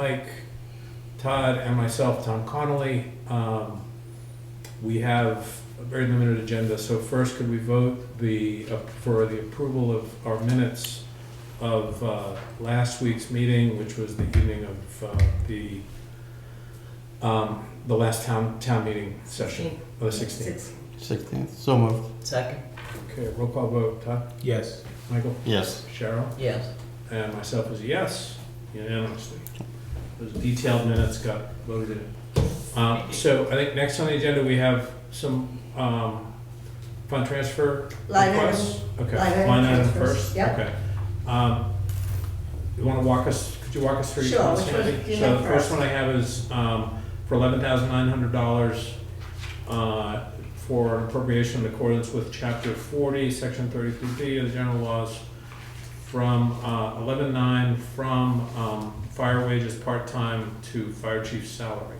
Mike, Todd, and myself, Tom Connolly. We have a very limited agenda, so first could we vote for the approval of our minutes of last week's meeting, which was the evening of the last town meeting session, the 16th. 16th, so moved. Second. Okay, roll call vote. Todd? Yes. Michael? Yes. Cheryl? Yes. And myself is a yes, unanimously. Those detailed minutes got voted in. So I think next on the agenda, we have some fund transfer Line requests. Okay, line item transfers. first? Yep. Okay. You wanna could you walk us through? Sure, each which Sandy? one do you So have the first first? one I have is for $11,900 for an appropriation in accordance with Chapter 40, Section 33B of the general laws from 11.9 from fire wages part-time to fire chief's salary.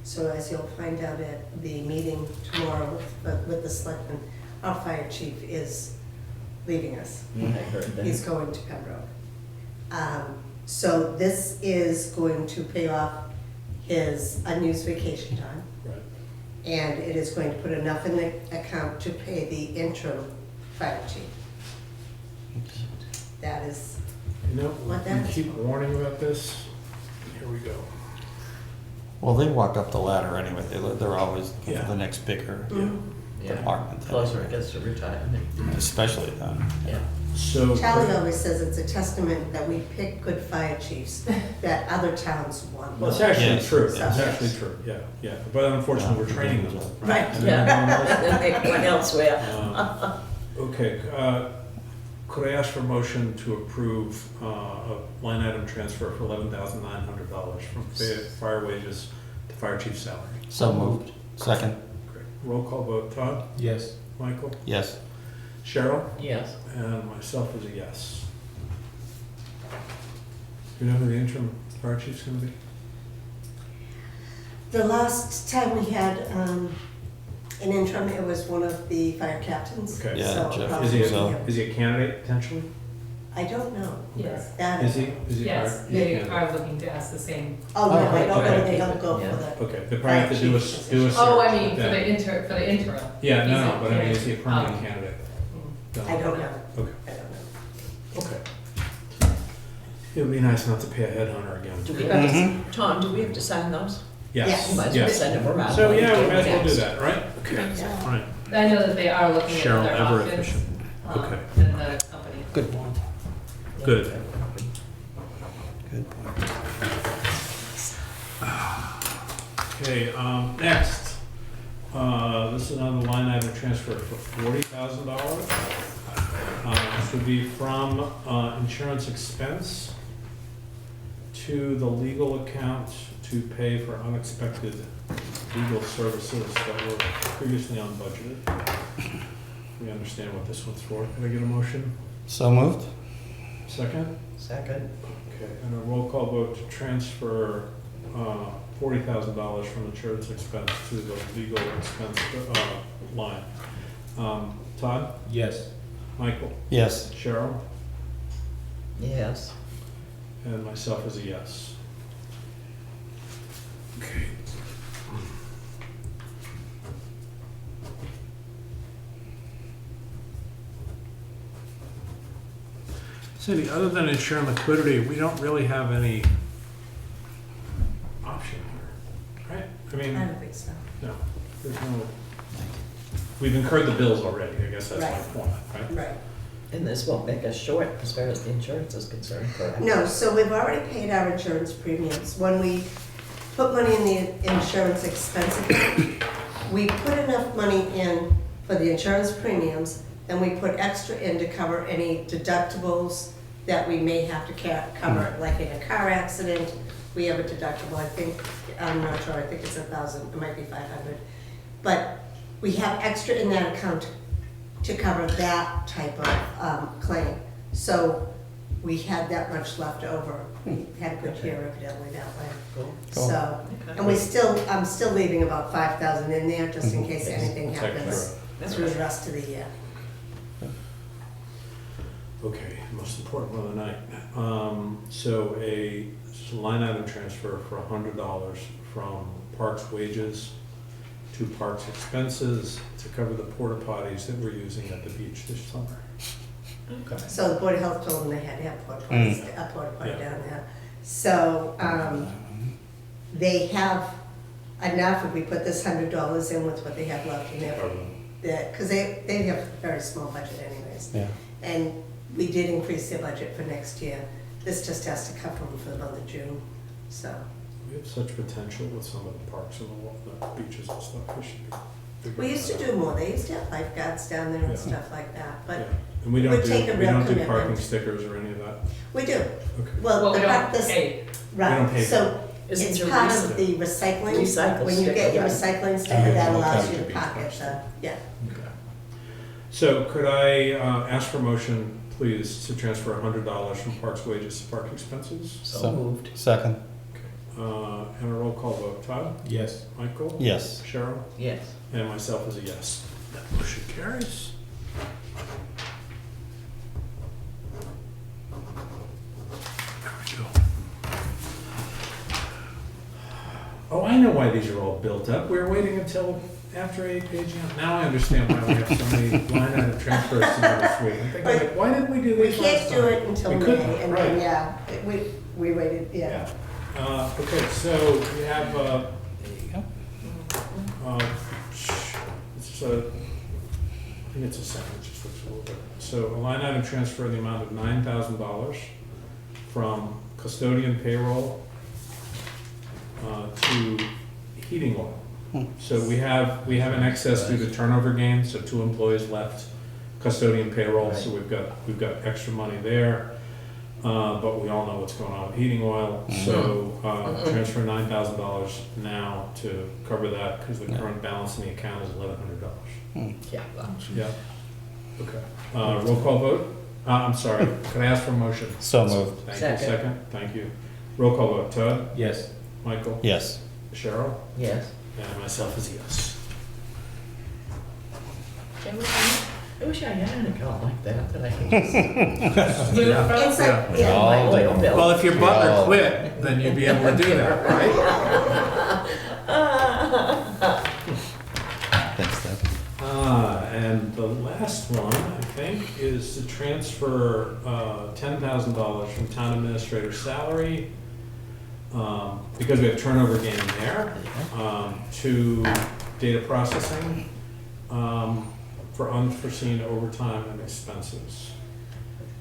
So as you'll find out at the meeting tomorrow with the selectmen, our fire chief is leaving us. I heard that. He's going to Pembroke. So this is going to pay off his unused vacation time. Right. And it is going to put enough in the account to pay the interim fire chief. That is, You know, What that we is keep for. warning about this. Here we go. Well, they walk up the ladder anyway. They're always looking Yeah. for the next bigger Yeah. department. Closer it gets to retirement. Especially then. Yeah. So. Charlie always says it's a testament that we pick good fire chiefs that other towns want. Well, it's actually Yes. true. It's Yes. actually true. Yeah, yeah. But unfortunately, we're training them. Right. And then Yeah. They went elsewhere. Okay, could I ask for a motion to approve a line item transfer for $11,900 from fire wages to fire chief's salary? So moved. Second. Great. Roll call vote. Todd? Yes. Michael? Yes. Cheryl? Yes. And myself is a yes. Do you know who the interim fire chief's gonna be? The last time we had an interim, it was one of the fire captains. Okay. Yeah, So Jeff. probably Is he So- him. Is he a candidate potentially? I don't know. Yes. That Is he? Is he? Yes, a they candidate? are looking to ask the same. Oh, no, I Okay. don't know, Okay. they don't go Yeah. for the, Okay, they probably have to do a search. Oh, I mean, with for that. the interim. Yeah, He's no, a but I mean, is he a candidate. permanent candidate? No. I don't know, Okay, I don't know. okay. It would be nice not to pay a headhunter again. Do we have to, Mhm. Tom, do we have to sign those? Yes, Yes. You might as well yes. send them around. So, yeah, we Like might as well do next. that, right? Okay, Yeah. all right. I know that they are looking at Cheryl, other ever options efficient. Okay. in the company. Good point. Good. Good point. Okay, next, this is another line item transfer for $40,000. This would be from insurance expense to the legal account to pay for unexpected legal services that were previously unbudgeted. We understand what this one's for. Can I get a motion? So moved. Second? Second. Okay, and a roll call vote to transfer $40,000 from insurance expense to the legal expense line. Todd? Yes. Michael? Yes. Cheryl? Yes. And myself is a yes. Okay. Cindy, other than ensuring liquidity, we don't really have any option here, right? I mean, I don't think so. no, there's no, we've incurred the bills already, I guess that's my Right. point, right? Right. And this won't make us short as far as the insurance is concerned, correct? No, so we've already paid our insurance premiums. When we put money in the insurance expense account, we put enough money in for the insurance premiums, and we put extra in to cover any deductibles that we may have to cover, like in a car accident. We have a deductible, I think, I'm not sure, I think it's 1,000, it might be 500. But we have extra in that account to cover that type of claim. So we had that much left over. We had a good year evidently that way. Cool. Cool. So, Okay. and I'm still leaving about 5,000 in there just in case anything That's happens extra. That's through the right. rest of the year. Okay, most important one of the night. So a line item transfer for $100 from parks wages to parks expenses to cover the porta potties that we're using at the beach this summer. Okay. So the Board of Health told them they had to have porta potties, a porta potty Yeah. down there. So, they have enough if we put this $100 in with what they have left in there. Because they have a very small budget anyways. Yeah. And we did increase their budget for next year. This just has to cover them for the month of June, so. We have such potential with some of the parks and the beaches and stuff. We should be. bigger We used to about do more. They used to have lifeguards down there and Yeah. stuff like that, that. but Yeah. And we don't would do, take a we real don't do commitment. parking stickers or any of that. we do. Okay. Well, Well, we the don't part, this, pay. We don't right, pay so Isn't it's your part reason- of the recycling. Recycle When you get sticker, your yeah. recycling sticker, that Yeah. allows you to Okay. pocket the, yeah. Okay. So could I ask for a motion, please, to transfer $100 from parks wages to park expenses? So moved. Second, And a roll call vote. Todd? Yes. Michael? yes. Cheryl? Yes. And myself is a yes. That motion carries. There we go. Oh, I know why these are all built up. We were waiting until after AGM. Now I understand why we have so many line item transfers to do this week. I'm thinking, like, why didn't we do We these can't last do time? it until We May, couldn't, and right. then, yeah, we waited, yeah. Okay, so we have, There you go. it's I think it's a sentence, just looks a little bit. So a line item transfer in the amount of $9,000 from custodian payroll to heating oil. So we have an excess due to turnover gain, so 2 employees left custodian payroll, so we've got extra money there. But we all know what's going on with heating oil, so transfer $9,000 now to cover that, because the Yeah. current balance in the account is $1,100. Yeah. Yeah, okay. Roll call vote? I'm sorry, can I ask for a motion? So moved. Thank you, Second. second, thank you. Roll call vote, Todd? Yes. Michael? Yes. Cheryl? Yes. And myself is yes. I wish I had an account like that I could just. It's like, Yeah. yeah, My Oh. oil bill. Well, if your butler butler quit, then you'd be able to do that, right? Thanks, Deb. And the last one, I think, is to transfer $10,000 from town administrator's salary, because we have turnover gain there, to data processing for unforeseen overtime and expenses.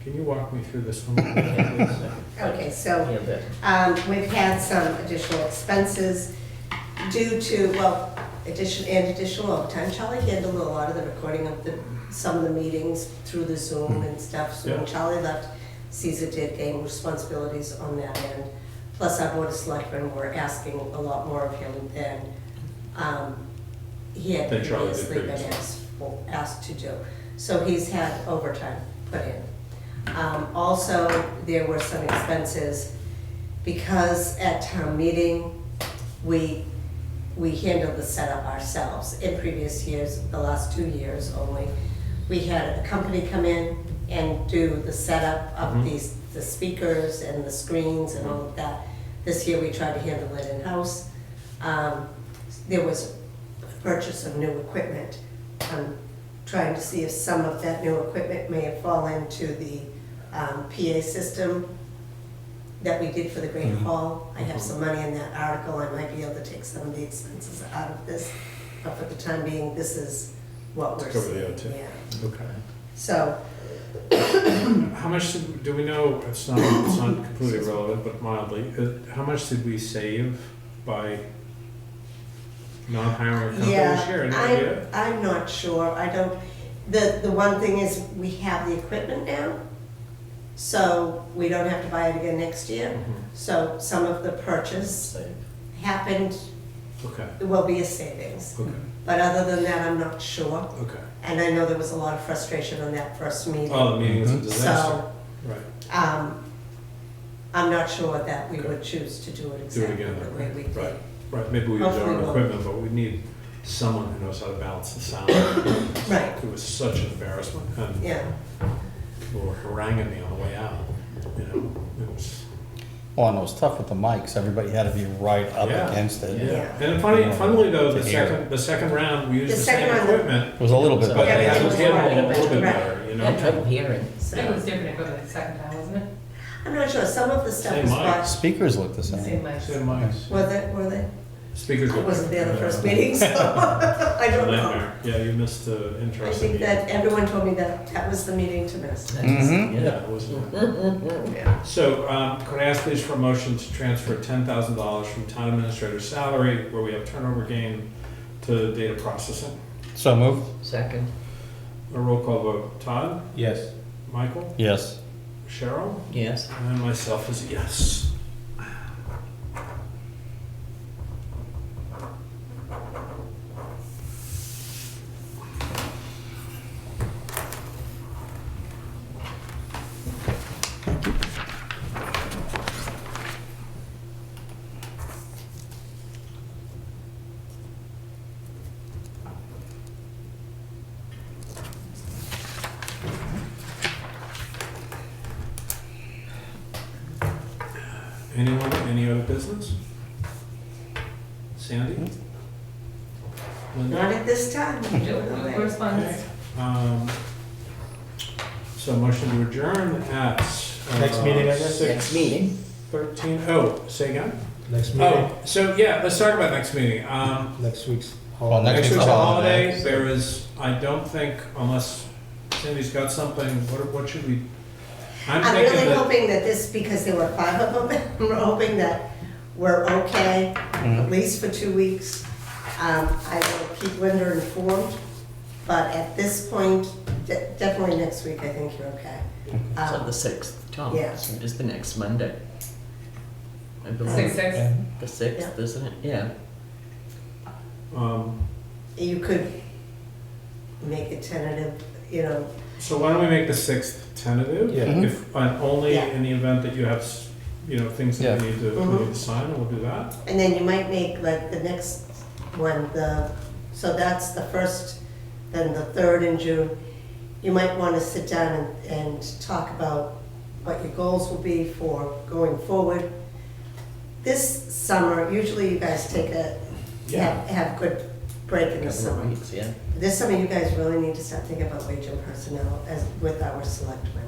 Can you walk me through this one? please? okay, so, Yeah, but we've had some additional expenses due to, well, additional overtime. Charlie handled a lot of the recording of some of the meetings through the Zoom and stuff. So when Yeah. Charlie left, Caesar did gain responsibilities on that end. Plus our board of selectmen were asking a lot more of him than he had Than Charlie did previously been previously. asked to do. So he's had overtime put in. Also, there were some expenses because at town meeting, we handled the setup ourselves. In previous years, the last 2 years only, we had a company come in and do the setup of the speakers and the screens and all of that. This year, we tried to handle it in-house. There was a purchase of new equipment. I'm trying to see if some of that new equipment may have fallen into the PA system that we did for the Great Hall. I have some money in that article, I might be able to take some of the expenses out of this, but for the time being, this is what we're To cover the seeing. OT. Yeah. Okay. So, How much do we know, it's not completely relevant, but mildly, how much did we save by not hiring a company this year? Any idea? I'm not sure, I don't, the one thing is, we have the equipment now, so we don't have to buy it again next year. Mhm. So some of the purchase save. happened, Okay, there will be a savings. okay, But other than that, I'm not sure. okay. And I know there was a lot of frustration on that first meeting. Oh, the meeting was a Mhm. disaster, So, right. I'm not sure that we Okay. would choose to do it Do it exactly again, the way we did. right, right, maybe we use our Hopefully own we'll- equipment, but we need someone who knows how to balance the sound. Right. It was such an embarrassment, and Yeah, people were haranguing me on the way out, you know, it was. Well, and it was tough with the mics, everybody had to be right up Yeah. against it. Yeah, and funnily though, To hear. the second round, we used The the same second round- equipment, It was a little bit but they better. had to Everything get was a little bit right. better, you I had know? trouble hearing. I think it was different equipment the second time, wasn't it? I'm not sure, some of the stuff Same was mic. bought, Speakers look the Same same. mics. Same mics. were they? Speakers. I look wasn't there the good. first meeting, so I don't know. Nightmare. Yeah, you missed the I interesting. think that everyone told me that that was the meeting to miss. Mhm. Yeah, Yeah. it was. Yeah. So, could I ask please for a motion to transfer $10,000 from town administrator's salary, where we have turnover gain, to data processing? So moved? Second, A roll call vote. Todd? Yes. Michael? Yes. Cheryl? yes. And myself is a yes. Anyone, any other business? Sandy? Linda? Not at this time. No correspondence? Um, So motion to adjourn at. Next meeting, I guess? Next meeting. 13, oh, say again? Next meeting, Oh, so yeah, let's talk about next meeting. next week's Well, holiday. Next week's week's a a holiday. holiday, there is, I don't think, unless Sandy's got something, what should we? I'm I'm thinking really that, hoping that this, because there were 5 of them, we're hoping that we're okay, at least for 2 weeks. I will keep Linda informed, but at this point, definitely next week, I think you're okay. So the 6th, Tom, Yeah. so is the next Monday. I believe. 6/6. The 6th, isn't it? Yeah. You could make it tentative, you know, so why don't we make the 6th tentative? Yeah. If, only Yeah. in the event that you have, things that we Yeah. need to, we need to sign, and we'll do that. and then you might make like the next one, so that's the first, then the 3rd in June. You might want to sit down and talk about what your goals will be for going forward. This summer, usually you guys take have good break in the Couple summer. of weeks, yeah. This summer, you guys really need to start thinking about wage and personnel as with our selectmen.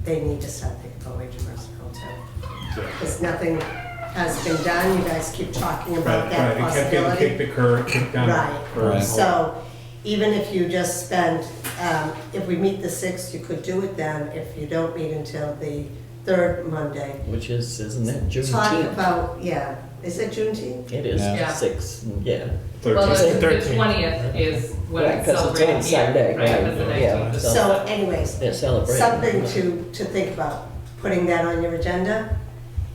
They need to start thinking about wage and personnel too. Because nothing has been done, you guys keep talking about that Right, it kept getting possibility. kicked down. Right. for- Right. So even if you just spend, if we meet the 6th, you could do it then. If you don't meet until the 3rd Monday. Which is, isn't it Talk Juneteenth? about, yeah, is it Juneteenth? It is, Yeah. 6th, yeah. Well, 13th. the 20th is when Right, it's 'cause it's on celebrated here, Sunday, right, right, that's the yeah. 19th. So- So anyways, They're celebrating. something to think about, putting that on your agenda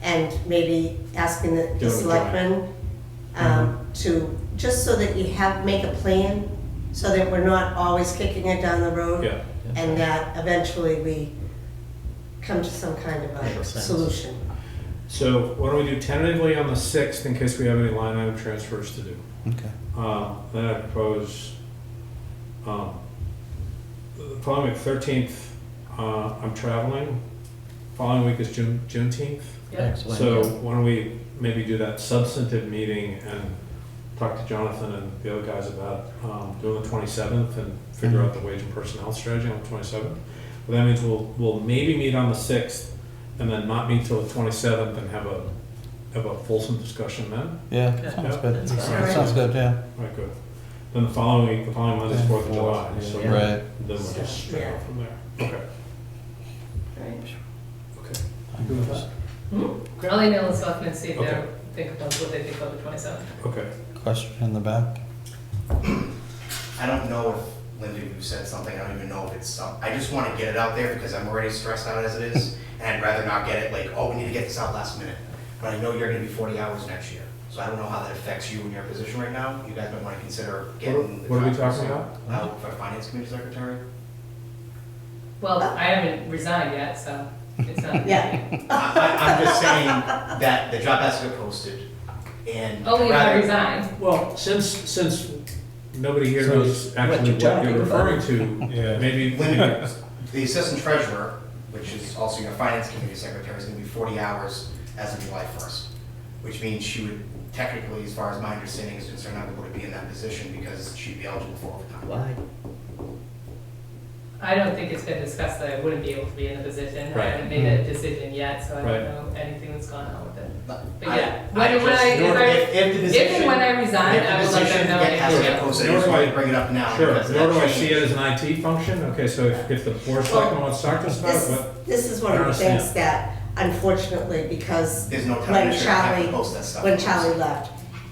and maybe asking Do the it, John. selectmen to, just so that you make a plan, so that we're not always kicking it down the road. Yeah, And that eventually we come to some kind of a Makes sense. solution. so why don't we do tentatively on the 6th in case we have any line item transfers to do? Okay. Then I propose, the following week, 13th, I'm traveling. Following week is Juneteenth. Yeah. Next one, So yeah. why don't we maybe do that substantive meeting and talk to Jonathan and the other guys about doing the 27th and figure out the wage and personnel strategy on the 27th. But that means we'll maybe meet on the 6th and then not meet till the 27th and have a fulsome discussion then. Yeah, Yeah. sounds good. That's fine. Sounds good, yeah. Right, good. Then the following Monday is 4th of July, so Yeah. Right. then we'll just straight Yeah. out from there. Okay, Right? okay. You good with that? I'll email the selectmen and see if Okay. they're, think about what they think about the 27th. Okay. Question in the back? I don't know if, Linda, you said something, I don't even know if it's some, I just want to get it out there because I'm already stressed out as it is, and I'd rather not get it like, oh, we need to get this out last minute. But I know you're gonna be 40 hours next year, so I don't know how that affects you in your position right now. You guys might want to consider getting. the What are we contract talking sent out for finance committee secretary. Well, I haven't resigned yet, so it's not. Yeah. I'm just saying that the job has to get posted, and Only if I rather- resign. Well, since nobody here So knows actually you're what talking you're about. referring to, Yeah. maybe. Linda, the assistant treasurer which is also your finance committee secretary, is gonna be 40 hours as of July 1st, which means she would technically, as far as my understanding is concerned, not be able to be in that position because she'd be eligible for overtime. Why? I don't think it's been discussed that I wouldn't be able to be in a position. I Right. haven't made a decision yet, so I Right. don't know anything that's gone on with it. But I- yeah, I when just- I, if the if position- and when I resign, if the I will let position them know. has to anything. get posted, I Nor just do wanted I- to bring it up now. Sure, because nor that do I see changed. it as an IT function, okay, so if the board of selectmen wants to talk to us about it, This, what? this is one of the things that unfortunately, because There's no time when administrator have to Charlie, post that stuff. when Charlie left,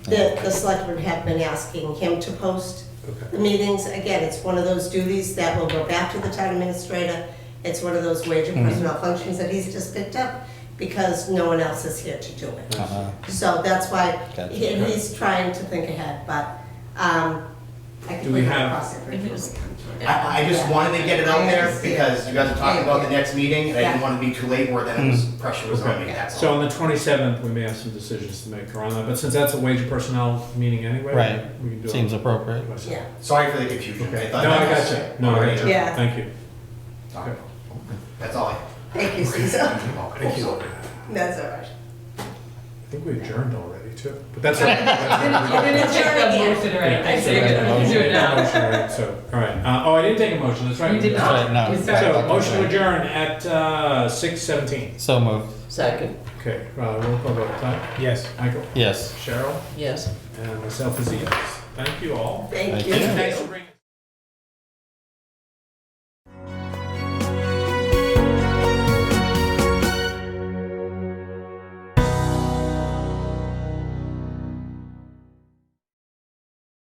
the selectmen have been asking him to post the meetings. Again, it's one of those duties that will go back to the town administrator. It's one of those wage and personnel functions that he's just picked up because no one else is here to do it. Uh-huh. So that's why, Gotcha. and he's trying to think ahead, but, I Do can we put have- that across it. I just wanted to get it out I there understand. because you guys are talking about the next meeting, and I didn't Yeah. want to be too late where then it was, pressure was on me, Okay, that's so all. on the 27th, we may have some decisions to make around that, but since that's a wage and personnel meeting anyway, Right. we can do it. Seems appropriate. Yeah, Sorry for the confusion. Okay, I thought no, I that got was you, no, I already got you, Yeah. thank you. talked about. That's all I. thank you, Caesar. Thank you. That's all right. I think we adjourned already too, but that's. I didn't take the motion or anything, so you're good. You can do it now. Motion, right, so, all right, oh, I didn't take a motion, that's right. You did That's right, not. no. You started. So, motion to adjourn at 6:17. So moved. Second, Okay, roll call vote, Tom, Yes. Michael, Yes. Cheryl, yes. and myself is a yes. Thank you all. Thank Thank you. you. Thanks for bringing.